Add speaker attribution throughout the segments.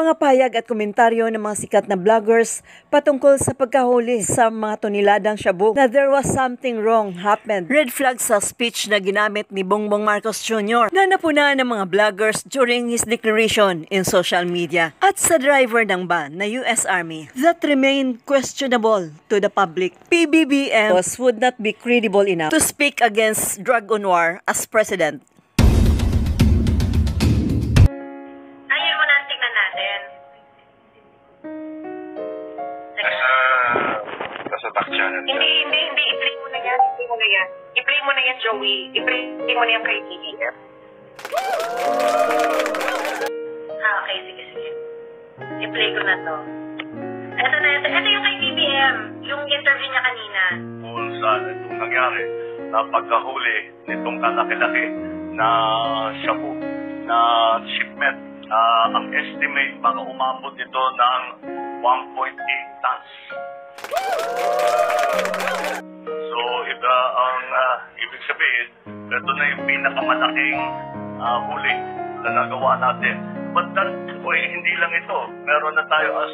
Speaker 1: Mga payag at komentaryo ng mga sikat na vloggers patungkol sa pagkahuli sa mga toniladang shabu na there was something wrong happened. Red flag sa speech na ginamit ni Bongbong Marcos Jr. na napuna ng mga vloggers during his declaration in social media at sa driver ng van na US Army that remain questionable to the public. PBBM would not be credible enough to speak against drug on war as president.
Speaker 2: Hindi. I-play mo na yan. I-play mo na yan, Joey. I-play mo na yan kay TVF. Okay. Sige. I-play ko na to. Ito yung kay TVM. Yung interview niya kanina.
Speaker 3: Kung saan itong nangyari na pagkahuli nitong kalaki-laki na shabu na shipment. Ang estimate baka umabot ito ng 1.8 tons. So, ito ang ibig sabihin, ito na yung pinakamalaking huli na nagawa natin. But that way, hindi lang ito. Meron na tayo as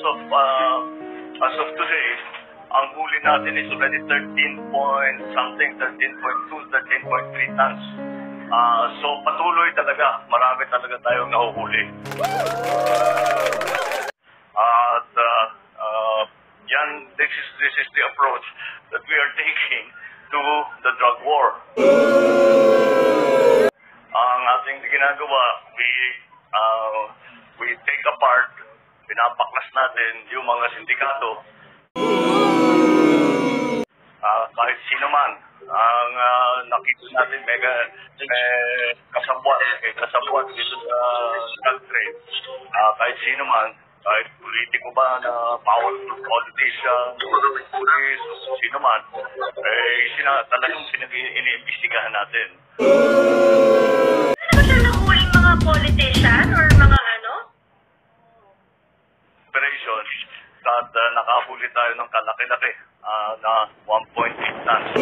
Speaker 3: of today, ang huli natin is already 13.2, 13.3 tons. So, patuloy talaga. Marami talaga tayong nahuhuli. At this is the approach that we are taking to the drug war. Ang ating ginagawa, we take apart, pinapaklas natin yung mga sindikato. Kahit sino man ang nakita natin may kasabwat dito sa drug trade. Kahit sino man, kahit politiko ba na powerful politician, police, sino man, talagang iniimbestigahan natin.
Speaker 2: Ano ba siya nahuling mga politician or mga ano?
Speaker 3: Operations at nakahuli tayo ng kalaki-laki na 1.8 tons.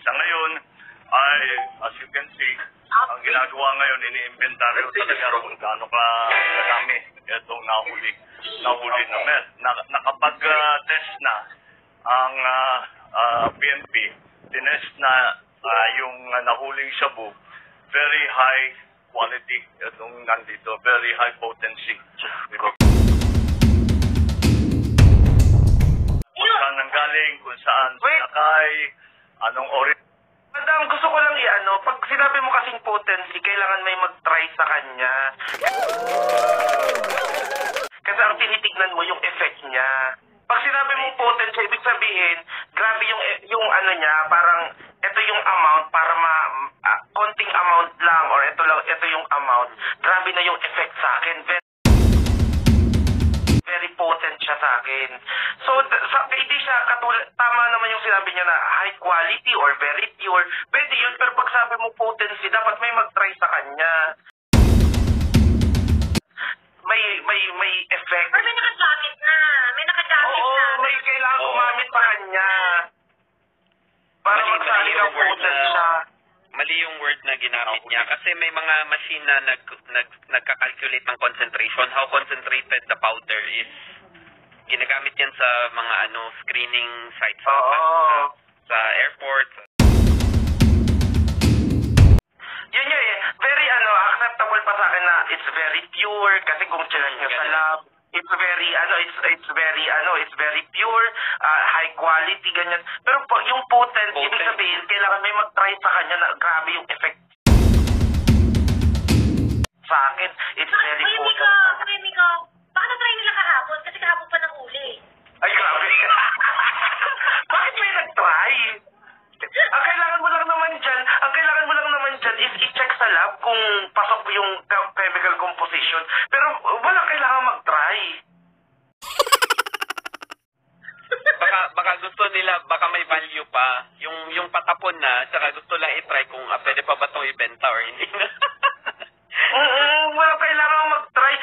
Speaker 3: Sa ngayon ay, as you can see, ang ginagawa ngayon, ini-inventaryo talaga kung gaano kadami itong nahuli na meth. Nakapag-test na ang PNP, tinest na yung nahuling shabu, very high quality itong nandito, very high potency. Kung saan nanggaling, kung saan sinakay, anong origin.
Speaker 4: Madam, gusto ko lang pag sinabi mo kasing potency, kailangan may mag-try sa kanya. Kasi ang tinitignan mo yung effect niya. Pag sinabi mo potency, ibig sabihin, grabe yung ano niya, parang ito yung amount para konting amount lang or ito yung amount. Grabe na yung effect sa akin. Very potent siya sa akin. So, hindi siya tama naman yung sinabi niya na high quality or very pure. Pwede yun, pero pag sabi mo potency, dapat may mag-try sa kanya. May effect.
Speaker 2: Or may nakagamit na.
Speaker 4: Oo, may kailangan gumamit pa kanya. Para magsabi ng potent siya.
Speaker 5: Mali yung word na ginamit niya kasi may mga machine na nagka-calculate ng concentration, how concentrated the powder is. Ginagamit yan sa mga screening sites sa airport.
Speaker 4: Yun very acceptable pa sa akin na it's very pure kasi kung chinek niya sa lab, it's very pure, high quality, ganyan. Pero pag yung potent, ibig sabihin, kailangan may mag-try sa kanya na grabe yung effect. Sa akin, it's very potent.
Speaker 2: Miko, baka na-try nila kahapon kasi kahapon pa nahuli.
Speaker 4: Ay, grabe. Bakit may nag-try? Ang kailangan mo lang naman dyan is i-check sa lab kung pasok yung chemical composition. Pero wala kailangan mag-try.
Speaker 5: Baka gusto nila, baka may value pa. Yung patapon na, tsaka gusto lang i-try kung pwede pa ba itong ibenta or hindi na.
Speaker 4: Wala kailangan mag-try.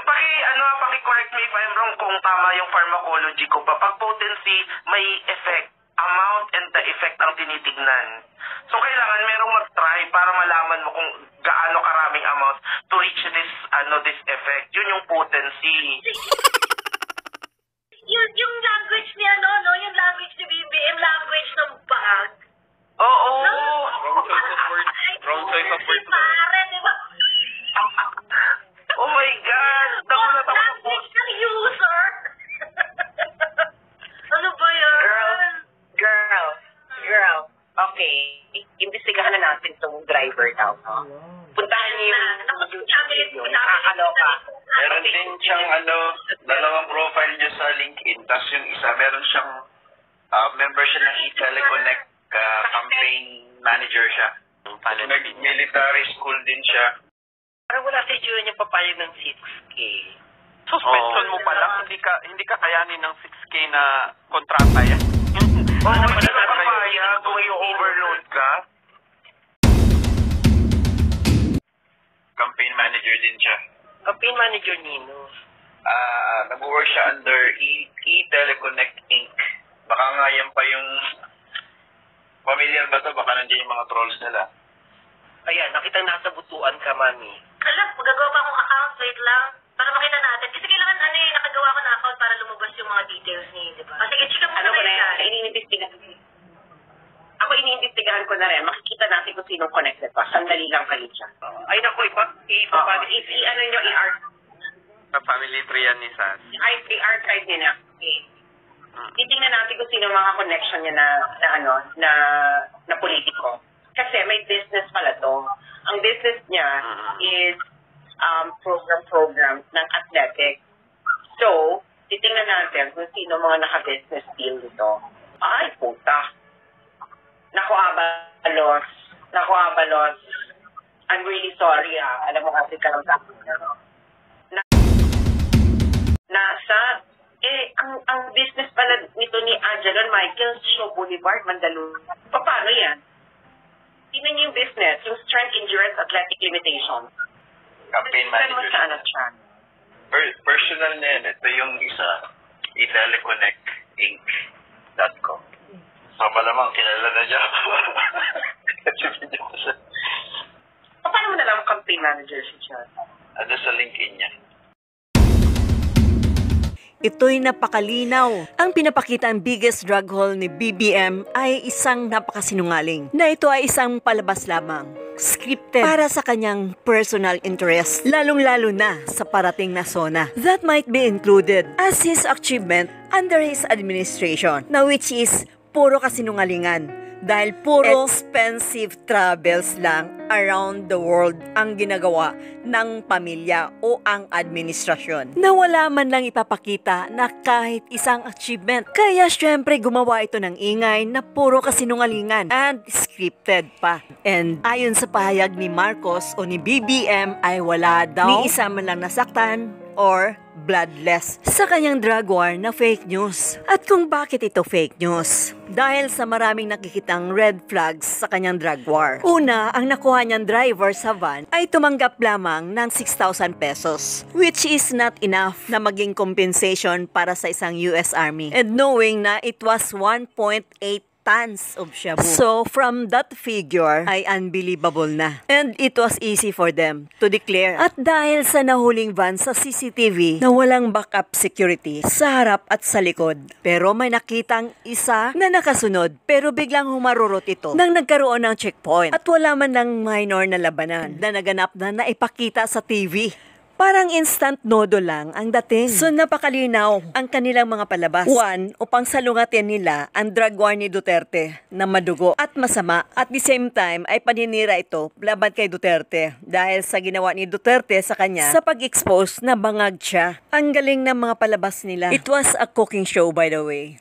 Speaker 4: Paki-correct me if I'm wrong kung tama yung pharmacology ko pa. Pag potency, may effect. Amount and the effect ang tinitignan. So kailangan merong mag-try para malaman mo kung gaano karaming amount to reach this effect. Yun yung potency.
Speaker 2: Yung language ni yung language ni BBM, language ng bag.
Speaker 4: Oo.
Speaker 5: Wrong choice of words. Wrong choice of words.
Speaker 2: Pare, di ba?
Speaker 4: Oh my God! Nagulat ako.
Speaker 2: Language ng user. Ano ba yan?
Speaker 6: Girl, okay. Imbestigahan na natin tong driver daw. Puntahan niyo yung nakakaloka.
Speaker 7: Meron din siyang dalawang profile niya sa LinkedIn. Tapos yung isa, meron siyang member siya ng eTeleconnect, campaign manager siya. Military school din siya.
Speaker 6: Parang wala sa itsura niya papayag ng 6K.
Speaker 5: Suspension mo pa lang, hindi ka kayanin ng 6K na kontrata yan.
Speaker 4: Hindi ka papayag kung i-overload ka.
Speaker 7: Campaign manager din siya.
Speaker 6: Campaign manager Nino.
Speaker 7: Nag-work siya under eTeleconnect Inc. Baka nga yan pa yung familiar ba to? Baka nandiyan yung mga trolls nila.
Speaker 6: Ayan, nakita nasa butuan ka, mami.
Speaker 2: Alam, magagawa pa akong account, wait lang. Para makita natin. Kasi kailangan nakagawa ko na account para lumabas yung mga details niya, di ba? Sige, chika mo
Speaker 6: Ano ko na
Speaker 2: yan.
Speaker 6: yan? Iniimbestigahan ko na rin. Makikita natin kung sinong connected pa. Sandali lang kayo siya. Ay, naku, ano nyo,
Speaker 5: Sa family tree yan ni Sas.
Speaker 6: i-archive niya na. Okay. Titingnan natin kung sino mga connection niya na politiko. Kasi may business pala to. Ang business niya is program ng athletic. So, titingnan natin kung sino mga naka-business deal dito. Ay, puta. Naku, Abalos. I'm really sorry, Alam mo kasi ka lang ang business pala nito ni Angelon Michael Show Boulevard, Mandaluyong. Paano yan? Tingnan niyo yung business, yung Strength Endurance Athletic Limitations.
Speaker 7: Campaign manager. Personal na yan. Ito yung isa. eTeleconnectInc.com. So malamang kilala na niya.
Speaker 6: Paano mo nalang campaign manager si Chad?
Speaker 7: Ano sa LinkedIn niya?
Speaker 1: Ito'y napakalinaw. Ang pinapakita ang biggest drug haul ni BBM ay isang napakasinungaling. Na ito ay isang palabas lamang. Scripted para sa kanyang personal interest. Lalong-lalo na sa parating na SONA. That might be included as his achievement under his administration. Na which is puro kasinungalingan. Dahil puro expensive travels lang around the world ang ginagawa ng pamilya o ang administrasyon. Na wala man lang ipapakita na kahit isang achievement. Kaya syempre gumawa ito ng ingay na puro kasinungalingan and scripted pa. And ayon sa pahayag ni Marcos o ni BBM ay wala daw ni isa man lang nasaktan or bloodless sa kanyang drug war na fake news. At kung bakit ito fake news? Dahil sa maraming nakikitang red flags sa kanyang drug war. Una, ang nakuha niyang driver sa van ay tumanggap lamang ng 6,000 pesos, which is not enough na maging compensation para sa isang US Army. And knowing na it was 1.8 tons of shabu. So, from that figure ay unbelievable na. And it was easy for them to declare. At dahil sa nahuling van sa CCTV na walang backup security sa harap at sa likod. Pero may nakitang isa na nakasunod pero biglang humarurot ito nang nagkaroon ng checkpoint. At wala man ng minor na labanan na naganap na naipakita sa TV. Parang instant nodo lang ang dating. So napakalinaw ang kanilang mga palabas. One, upang salungatin nila ang drug war ni Duterte na madugo at masama. At the same time ay paninira ito laban kay Duterte dahil sa ginawa ni Duterte sa kanya sa pag-expose na bangag siya. Ang galing ng mga palabas nila. It was a cooking show by the way.